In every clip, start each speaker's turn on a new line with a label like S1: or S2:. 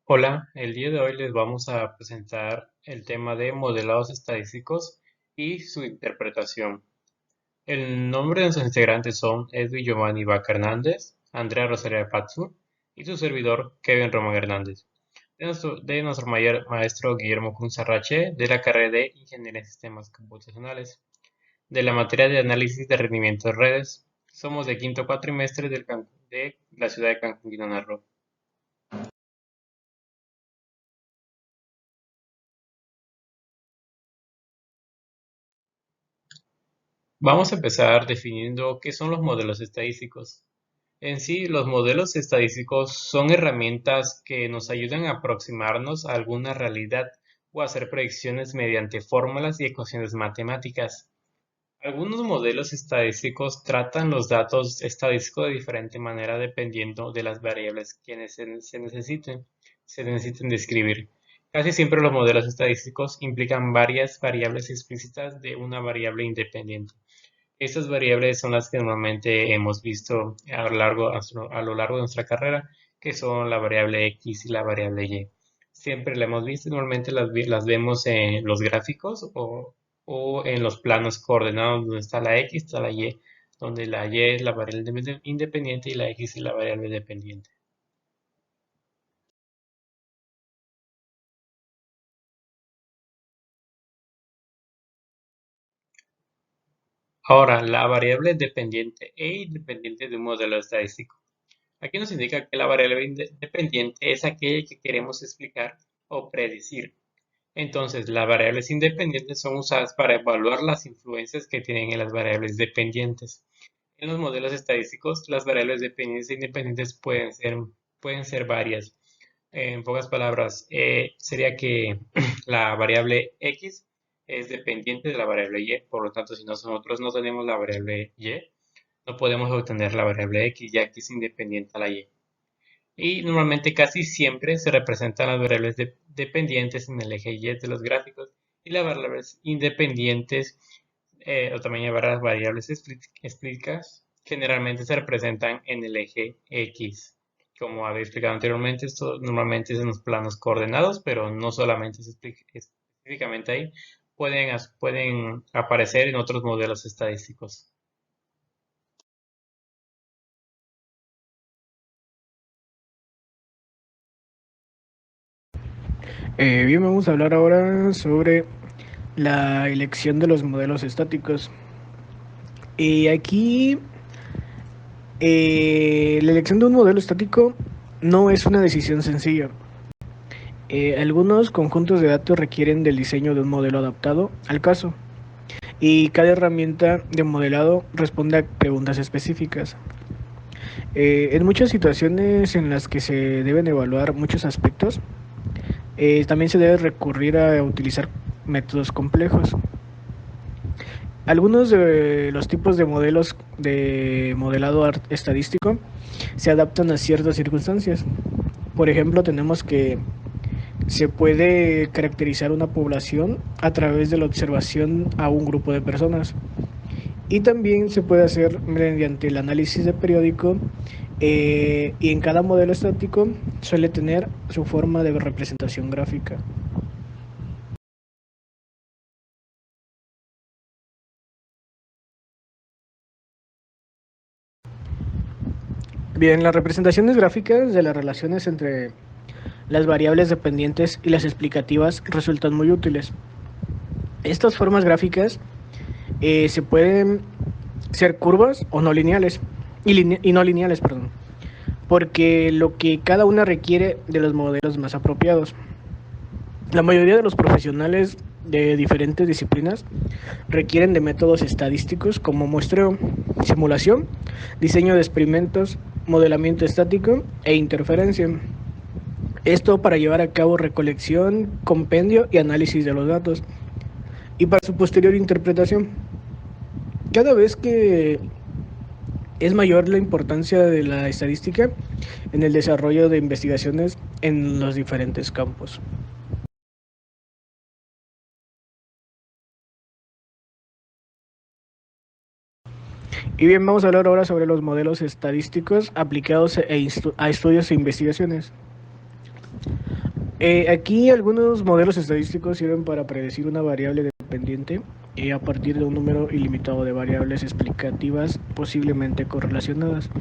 S1: Hola, el día de hoy les vamos a presentar el tema de modelados estadísticos y su interpretación. El nombre de sus integrantes son Edwin Giovanni Vaca Hernández, Andrea Rosaria Pazzu y su servidor Kevin Román Hernández. De nuestro maestro Guillermo Cunzarrache de la carrera de Ingeniería en Sistemas Computacionales, de la materia de análisis de rendimiento de redes. Somos de quinto cuatrimestre de la ciudad de Cancún, Quintana Roo. Vamos a empezar definiendo qué son los modelos estadísticos. En sí, los modelos estadísticos son herramientas que nos ayudan a aproximarnos a alguna realidad o a hacer predicciones mediante fórmulas y ecuaciones matemáticas. Algunos modelos estadísticos tratan los datos estadísticos de diferente manera dependiendo de las variables que se necesiten describir. Casi siempre los modelos estadísticos implican varias variables explícitas de una variable independiente. Estas variables son las que normalmente hemos visto a lo largo de nuestra carrera, que son la variable X y la variable Y. Siempre la hemos visto, normalmente las vemos en los gráficos o en los planos coordenados donde está la X, está la Y, donde la Y es la variable independiente y la X es la variable dependiente. Ahora, la variable dependiente e independiente de un modelo estadístico. Aquí nos indica que la variable dependiente es aquella que queremos explicar o predecir. Entonces, las variables independientes son usadas para evaluar las influencias que tienen en las variables dependientes. En los modelos estadísticos, las variables dependientes e independientes pueden ser varias. En pocas palabras, sería que la variable X es dependiente de la variable Y, por lo tanto, si nosotros no tenemos la variable Y, no podemos obtener la variable X, ya que es independiente a la Y. Y normalmente casi siempre se representan las variables dependientes en el eje Y de los gráficos y las variables independientes, o también llamadas variables explícitas, generalmente se representan en el eje X. Como había explicado anteriormente, esto normalmente es en los planos coordenados, pero no solamente específicamente ahí, pueden aparecer en otros modelos estadísticos.
S2: Bien, vamos a hablar ahora sobre la elección de los modelos estáticos. Aquí, la elección de un modelo estático no es una decisión sencilla. Algunos conjuntos de datos requieren del diseño de un modelo adaptado al caso, y cada herramienta de modelado responde a preguntas específicas. En muchas situaciones en las que se deben evaluar muchos aspectos, también se debe recurrir a utilizar métodos complejos. Algunos de los tipos de modelos de modelado estadístico se adaptan a ciertas circunstancias. Por ejemplo, tenemos que se puede caracterizar una población a través de la observación a un grupo de personas. Y también se puede hacer mediante el análisis de periódico, y en cada modelo estático suele tener su forma de representación gráfica. Bien, las representaciones gráficas de las relaciones entre las variables dependientes y las explicativas resultan muy útiles. Estas formas gráficas se pueden ser curvas o no lineales, y no lineales, perdón, porque lo que cada una requiere de los modelos más apropiados. La mayoría de los profesionales de diferentes disciplinas requieren de métodos estadísticos como muestreo, simulación, diseño de experimentos, modelamiento estático e interferencia. Esto para llevar a cabo recolección, compendio y análisis de los datos, y para su posterior interpretación. Cada vez que es mayor la importancia de la estadística en el desarrollo de investigaciones en los diferentes campos. Y bien, vamos a hablar ahora sobre los modelos estadísticos aplicados a estudios e investigaciones. Aquí algunos modelos estadísticos sirven para predecir una variable dependiente a partir de un número ilimitado de variables explicativas posiblemente correlacionadas.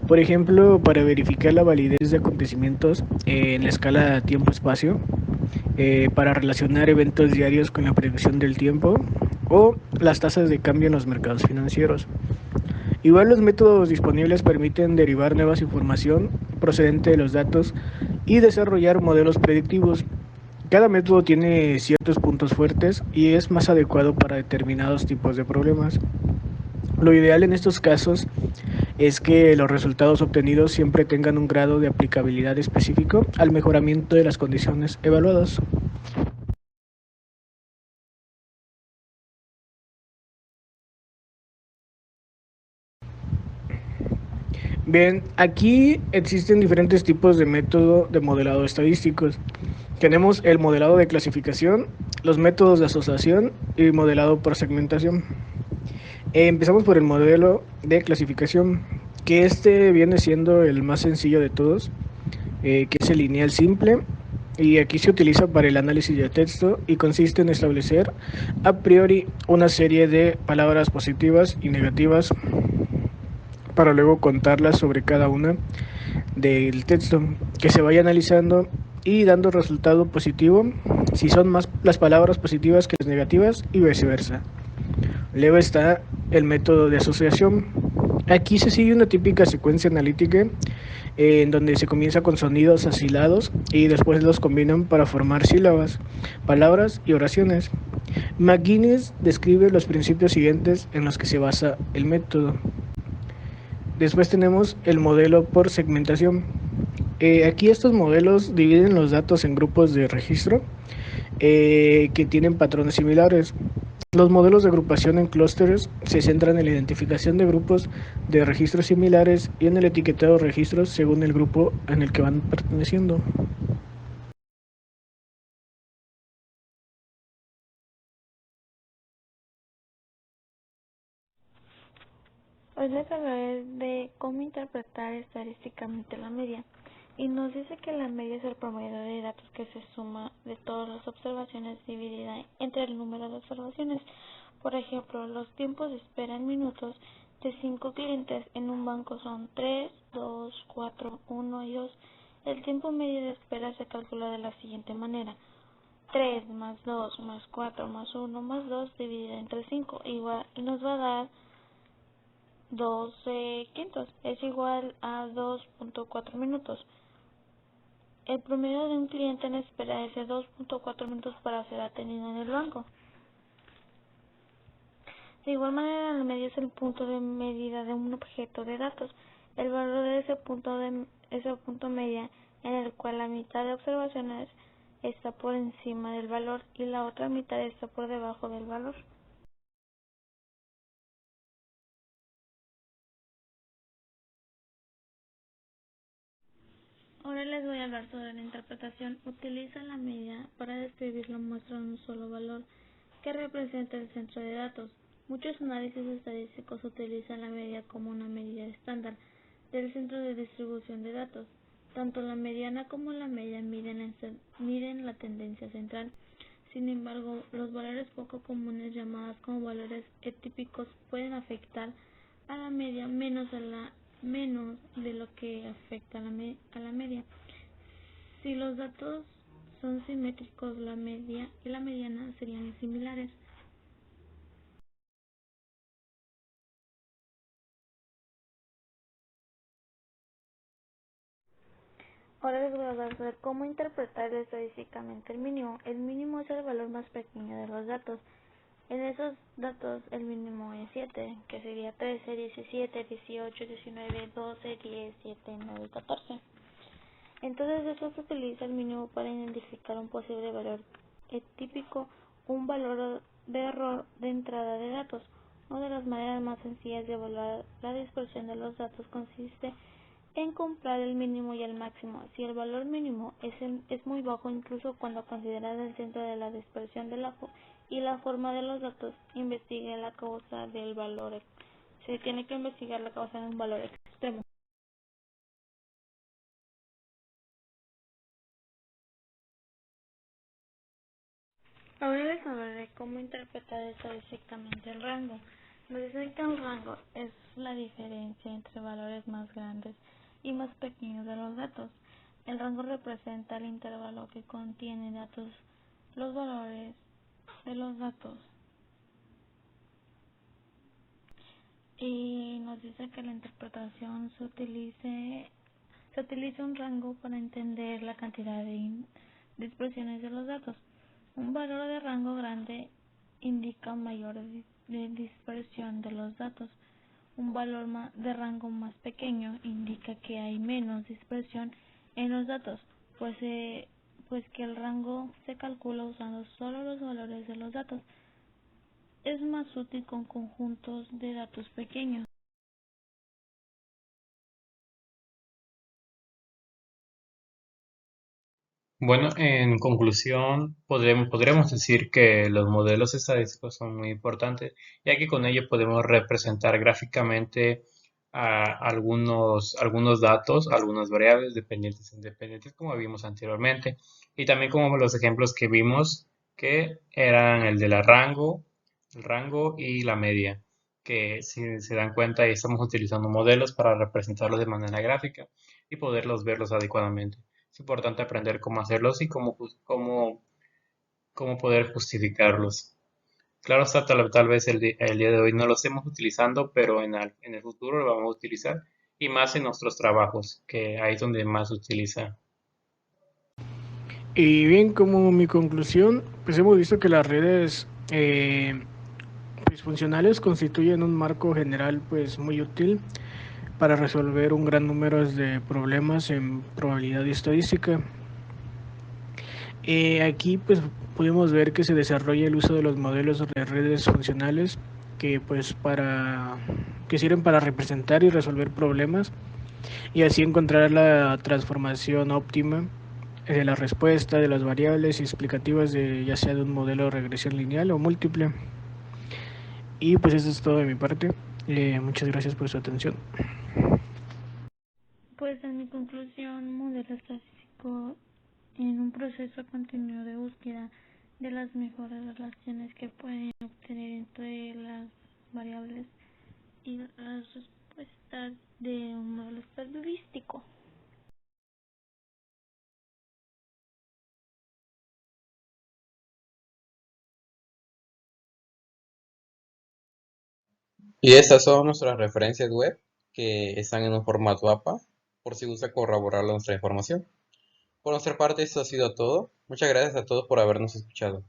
S2: Por ejemplo, para verificar la validez de acontecimientos en la escala tiempo-espacio, para relacionar eventos diarios con la predicción del tiempo o las tasas de cambio en los mercados financieros. Igual los métodos disponibles permiten derivar nuevas información procedente de los datos y desarrollar modelos predictivos. Cada método tiene ciertos puntos fuertes y es más adecuado para determinados tipos de problemas. Lo ideal en estos casos es que los resultados obtenidos siempre tengan un grado de aplicabilidad específico al mejoramiento de las condiciones evaluadas. Bien, aquí existen diferentes tipos de método de modelado estadísticos. Tenemos el modelado de clasificación, los métodos de asociación y modelado por segmentación. Empezamos por el modelo de clasificación, que este viene siendo el más sencillo de todos, que es el lineal simple, y aquí se utiliza para el análisis de texto y consiste en establecer a priori una serie de palabras positivas y negativas para luego contarlas sobre cada una del texto, que se vaya analizando y dando resultado positivo si son más las palabras positivas que las negativas y viceversa. Luego está el método de asociación. Aquí se sigue una típica secuencia analítica en donde se comienza con sonidos asilados y después los combinan para formar sílabas, palabras y oraciones. McGuinness describe los principios siguientes en los que se basa el método. Después tenemos el modelo por segmentación. Aquí estos modelos dividen los datos en grupos de registro que tienen patrones similares. Los modelos de agrupación en clústeres se centran en la identificación de grupos de registros similares y en el etiquetado de registros según el grupo en el que van perteneciendo.
S3: Hoy les hablaré de cómo interpretar estadísticamente la media, y nos dice que la media es el promedio de datos que se suma de todas las observaciones dividida entre el número de observaciones. Por ejemplo, los tiempos de espera en minutos de 5 clientes en un banco son 3, 2, 4, 1 y 2. El tiempo medio de espera se calcula de la siguiente manera: 3 más 2 más 4 más 1 más 2 dividido entre 5 igual, y nos va a dar 12 quintos, es igual a 2.4 minutos. El promedio de un cliente en espera es de 2.4 minutos para ser atendido en el banco. De igual manera, la media es el punto de medida de un objeto de datos. El valor de ese punto media en el cual la mitad de observaciones está por encima del valor y la otra mitad está por debajo del valor. Ahora les voy a hablar sobre la interpretación. Utiliza la media para describir la muestra de un solo valor que representa el centro de datos. Muchos análisis estadísticos utilizan la media como una medida estándar del centro de distribución de datos. Tanto la mediana como la media miden la tendencia central. Sin embargo, los valores poco comunes llamados como valores atípicos pueden afectar a la media menos de lo que afecta a la media. Si los datos son simétricos, la media y la mediana serían similares. Ahora les voy a hablar sobre cómo interpretar estadísticamente el mínimo. El mínimo es el valor más pequeño de los datos. En esos datos el mínimo es 7, que sería 13, 17, 18, 19, 12, 10, 7, 9 y 14. Entonces eso se utiliza el mínimo para identificar un posible valor típico, un valor de error de entrada de datos. Una de las maneras más sencillas de evaluar la dispersión de los datos consiste en comparar el mínimo y el máximo. Si el valor mínimo es muy bajo, incluso cuando considerado el centro de la dispersión y la forma de los datos, investigue la causa del valor. Se tiene que investigar la causa de un valor extremo. Ahora les hablaré cómo interpretar estadísticamente el rango. Nos dicen que el rango es la diferencia entre valores más grandes y más pequeños de los datos. El rango representa el intervalo que contiene datos, los valores de los datos. Y nos dice que la interpretación se utiliza un rango para entender la cantidad de expresiones de los datos. Un valor de rango grande indica mayor dispersión de los datos. Un valor de rango más pequeño indica que hay menos dispersión en los datos, pues que el rango se calcula usando solo los valores de los datos. Es más útil con conjuntos de datos pequeños.
S1: Bueno, en conclusión, podríamos decir que los modelos estadísticos son muy importantes, ya que con ellos podemos representar gráficamente algunos datos, algunas variables dependientes e independientes, como vimos anteriormente, y también como los ejemplos que vimos, que eran el rango y la media, que si se dan cuenta, ahí estamos utilizando modelos para representarlos de manera gráfica y poderlos verlos adecuadamente. Es importante aprender cómo hacerlos y cómo poder justificarlos. Claro está, tal vez el día de hoy no lo estemos utilizando, pero en el futuro lo vamos a utilizar y más en nuestros trabajos, que ahí es donde más se utiliza.
S2: Y bien, como mi conclusión, pues hemos visto que las redes pues funcionales constituyen un marco general pues muy útil para resolver un gran número de problemas en probabilidad y estadística. Aquí pues podemos ver que se desarrolla el uso de los modelos de redes funcionales que que sirven para representar y resolver problemas y así encontrar la transformación óptima de la respuesta de las variables explicativas de ya sea de un modelo de regresión lineal o múltiple. Y pues eso es todo de mi parte. Muchas gracias por su atención.
S3: Pues en mi conclusión, modelo estadístico en un proceso continuo de búsqueda de las mejores relaciones que pueden obtener entre las variables y las respuestas de un modelo estadístico.
S4: Y estas son nuestras referencias web que están en un formato APA por si gusta corroborar nuestra información. Por nuestra parte, esto ha sido todo. Muchas gracias a todos por habernos escuchado.